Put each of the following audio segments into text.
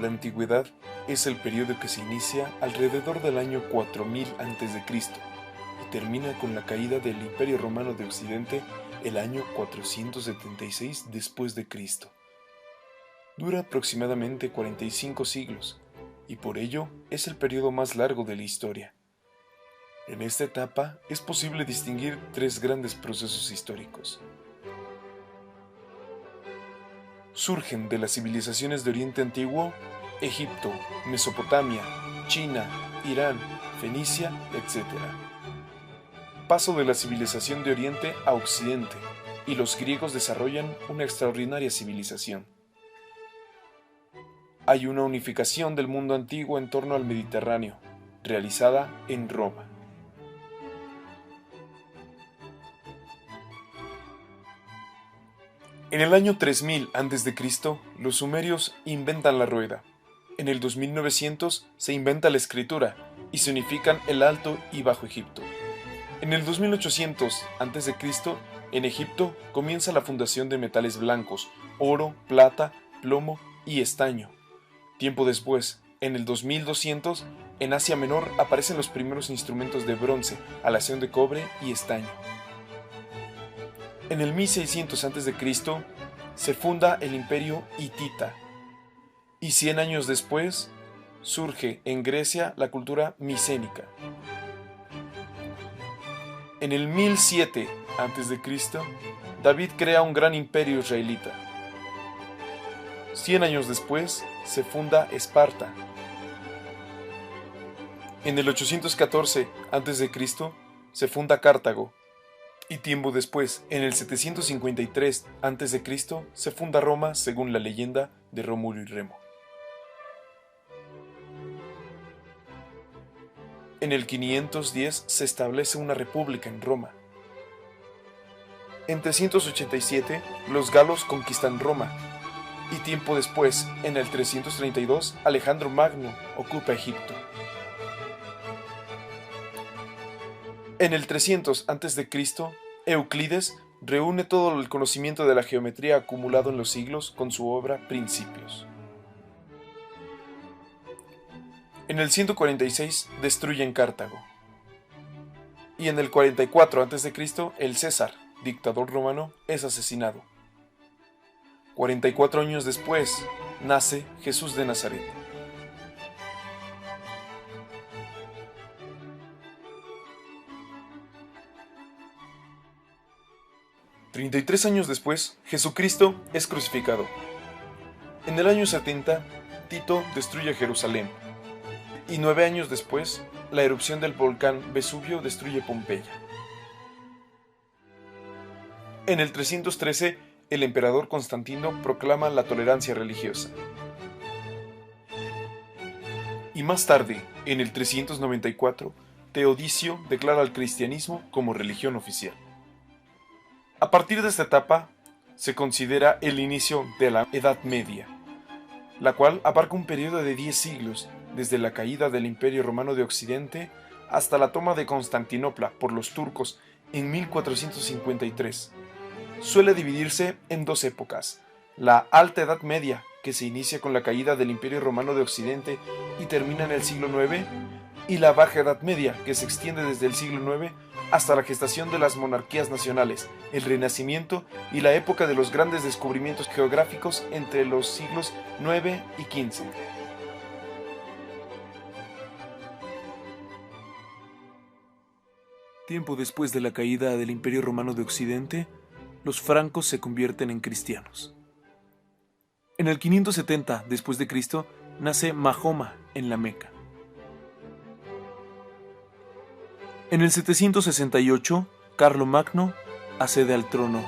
La antigüedad es el periodo que se inicia alrededor del año 4000 a.C. y termina con la caída del Imperio Romano de Occidente el año 476 después de Cristo. Dura aproximadamente 45 siglos y por ello es el periodo más largo de la historia. En esta etapa es posible distinguir tres grandes procesos históricos. Surgen de las civilizaciones de Oriente Antiguo, Egipto, Mesopotamia, China, Irán, Fenicia, etc. Paso de la civilización de Oriente a Occidente, y los griegos desarrollan una extraordinaria civilización. Hay una unificación del mundo antiguo en torno al Mediterráneo, realizada en Roma. En el año 3000 a.C., los sumerios inventan la rueda. En el 2900 se inventa la escritura y se unifican el Alto y Bajo Egipto. En el 2800 a.C., en Egipto comienza la fundación de metales blancos, oro, plata, plomo y estaño. Tiempo después, en el 2200, en Asia Menor aparecen los primeros instrumentos de bronce, aleación de cobre y estaño. En el 1600 a.C. se funda el Imperio Hitita y 100 años después surge en Grecia la cultura micénica. En el 1007 a.C., David crea un gran imperio israelita. 100 años después se funda Esparta. En el 814 a.C. se funda Cartago. Y tiempo después, en el 753 a.C., se funda Roma según la leyenda de Rómulo y Remo. En el 510 se establece una república en Roma. En 387 los galos conquistan Roma. Y tiempo después, en el 332, Alejandro Magno ocupa Egipto. En el 300 a.C., Euclides reúne todo el conocimiento de la geometría acumulado en los siglos con su obra Principios. En el 146 destruyen Cartago. Y en el 44 a.C., el César, dictador romano, es asesinado. 44 años después, nace Jesús de Nazaret. $33 años después, Jesucristo es crucificado. En el año 70, Tito destruye Jerusalén. Y 9 años después, la erupción del volcán Vesubio destruye Pompeya. En el 313, el emperador Constantino proclama la tolerancia religiosa. Y más tarde, en el 394, Teodicio declara al cristianismo como religión oficial. A partir de esta etapa, se considera el inicio de la Edad Media, la cual abarca un periodo de 10 siglos, desde la caída del Imperio Romano de Occidente hasta la toma de Constantinopla por los turcos en 1453. Suele dividirse en dos épocas: la Alta Edad Media, que se inicia con la caída del Imperio Romano de Occidente y termina en el siglo IX, y la Baja Edad Media, que se extiende desde el siglo IX hasta la gestación de las monarquías nacionales, el Renacimiento y la época de los grandes descubrimientos geográficos entre los siglos IX y XV. Tiempo después de la caída del Imperio Romano de Occidente, los francos se convierten en cristianos. En el 570 después de Cristo nace Mahoma en la Meca. En el 768, Carlomagno accede al trono.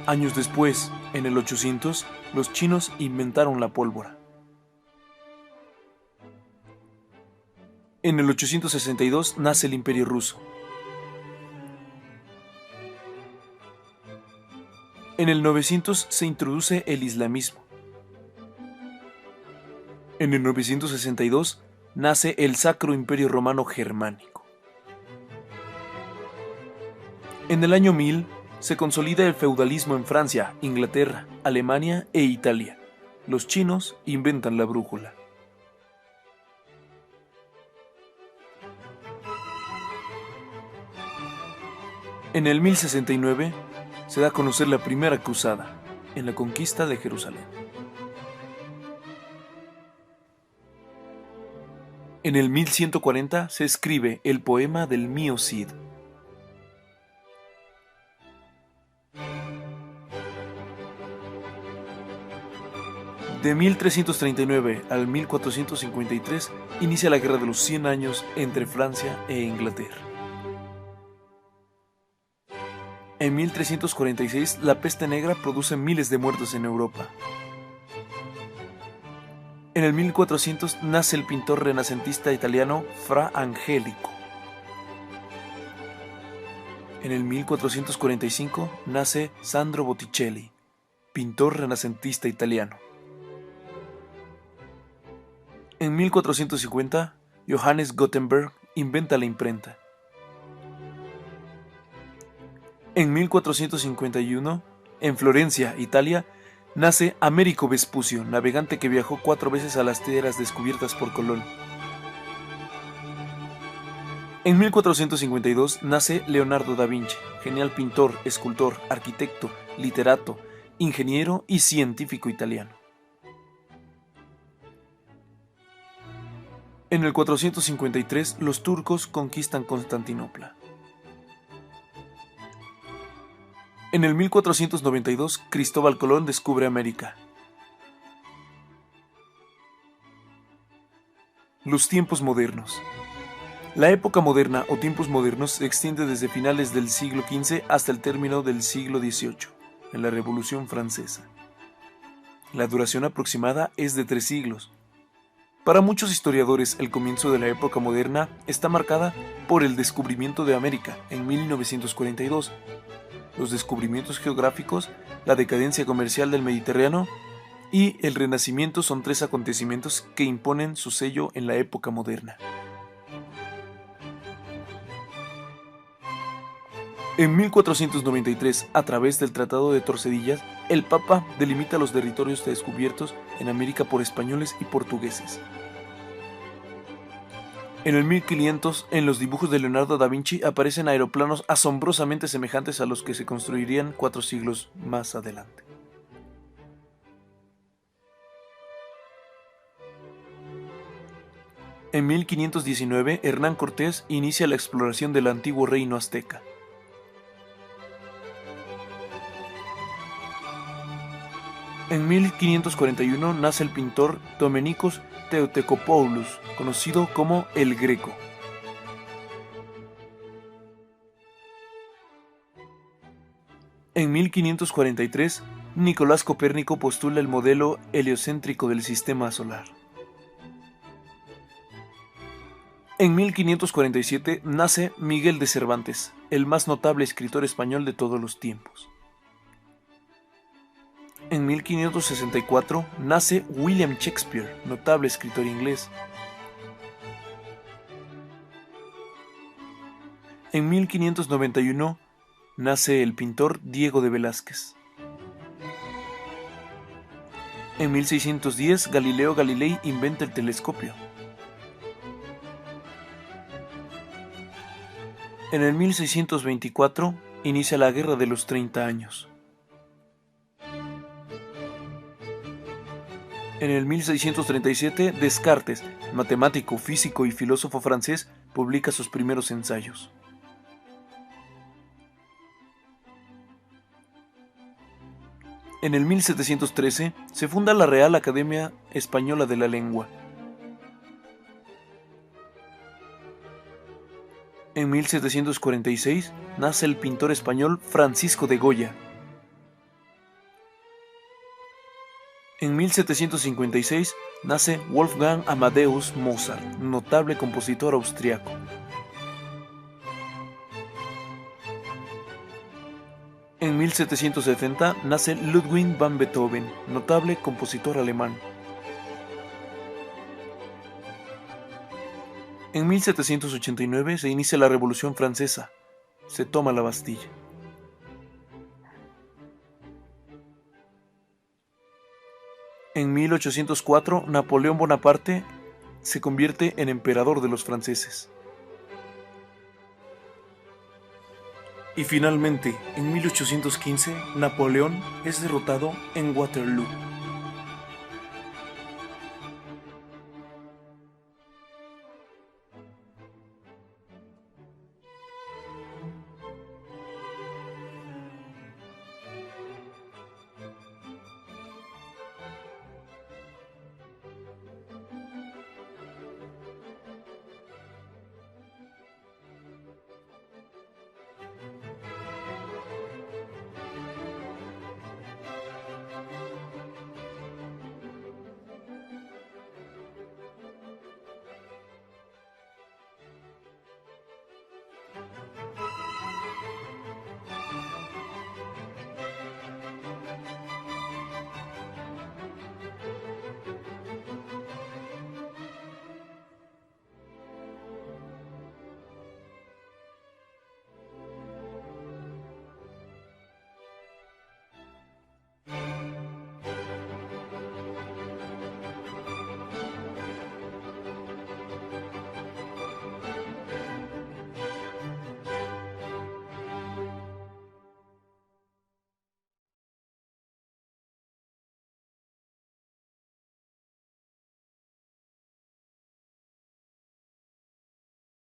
Años después, en el 800, los chinos inventaron la pólvora. En el 862 nace el Imperio Ruso. En el 900 se introduce el islamismo. En el 962 nace el Sacro Imperio Romano Germánico. En el año 1000, se consolida el feudalismo en Francia, Inglaterra, Alemania e Italia. Los chinos inventan la brújula. En el 1069 se da a conocer la primera cruzada, en la conquista de Jerusalén. En el 1140 se escribe el poema del Mío Cid. De 1339 al 1453 inicia la Guerra de los 100 Años entre Francia e Inglaterra. En 1346 la peste negra produce miles de muertos en Europa. En el 1400 nace el pintor renacentista italiano Fra Angelico. En el 1445 nace Sandro Botticelli, pintor renacentista italiano. En 1450, Johannes Gutenberg inventa la imprenta. En 1451, en Florencia, Italia, nace Américo Vespucio, navegante que viajó 4 veces a las tierras descubiertas por Colón. En 1452 nace Leonardo da Vinci, genial pintor, escultor, arquitecto, literato, ingeniero y científico italiano. En el 453 los turcos conquistan Constantinopla. En el 1492 Cristóbal Colón descubre América. Los tiempos modernos. La época moderna o tiempos modernos se extiende desde finales del siglo XV hasta el término del siglo XVIII, en la Revolución Francesa. La duración aproximada es de 3 siglos. Para muchos historiadores, el comienzo de la época moderna está marcada por el descubrimiento de América en 1942, los descubrimientos geográficos, la decadencia comercial del Mediterráneo y el Renacimiento son 3 acontecimientos que imponen su sello en la época moderna. En 1493, a través del Tratado de Tordesillas, el Papa delimita los territorios descubiertos en América por españoles y portugueses. En el 1500, en los dibujos de Leonardo da Vinci aparecen aeroplanos asombrosamente semejantes a los que se construirían 4 siglos más adelante. En 1519, Hernán Cortés inicia la exploración del antiguo reino azteca. En 1541 nace el pintor Domenicos Theotokopoulos, conocido como el Greco. En 1543, Nicolás Copérnico postula el modelo heliocéntrico del sistema solar. En 1547 nace Miguel de Cervantes, el más notable escritor español de todos los tiempos. En 1564 nace William Shakespeare, notable escritor inglés. En 1591 nace el pintor Diego de Velázquez. En 1610 Galileo Galilei inventa el telescopio. En el 1624 inicia la Guerra de los 30 años. En el 1637, Descartes, matemático, físico y filósofo francés, publica sus primeros ensayos. En el 1713, se funda la Real Academia Española de la Lengua. En 1746, nace el pintor español Francisco de Goya. En 1756 nace Wolfgang Amadeus Mozart, notable compositor austriaco. En 1770 nace Ludwig van Beethoven, notable compositor alemán. En 1789 se inicia la Revolución Francesa. Se toma la Bastilla. 1804, Napoleón Bonaparte se convierte en emperador de los franceses. Y finalmente, en 1815, Napoleón es derrotado en Waterloo.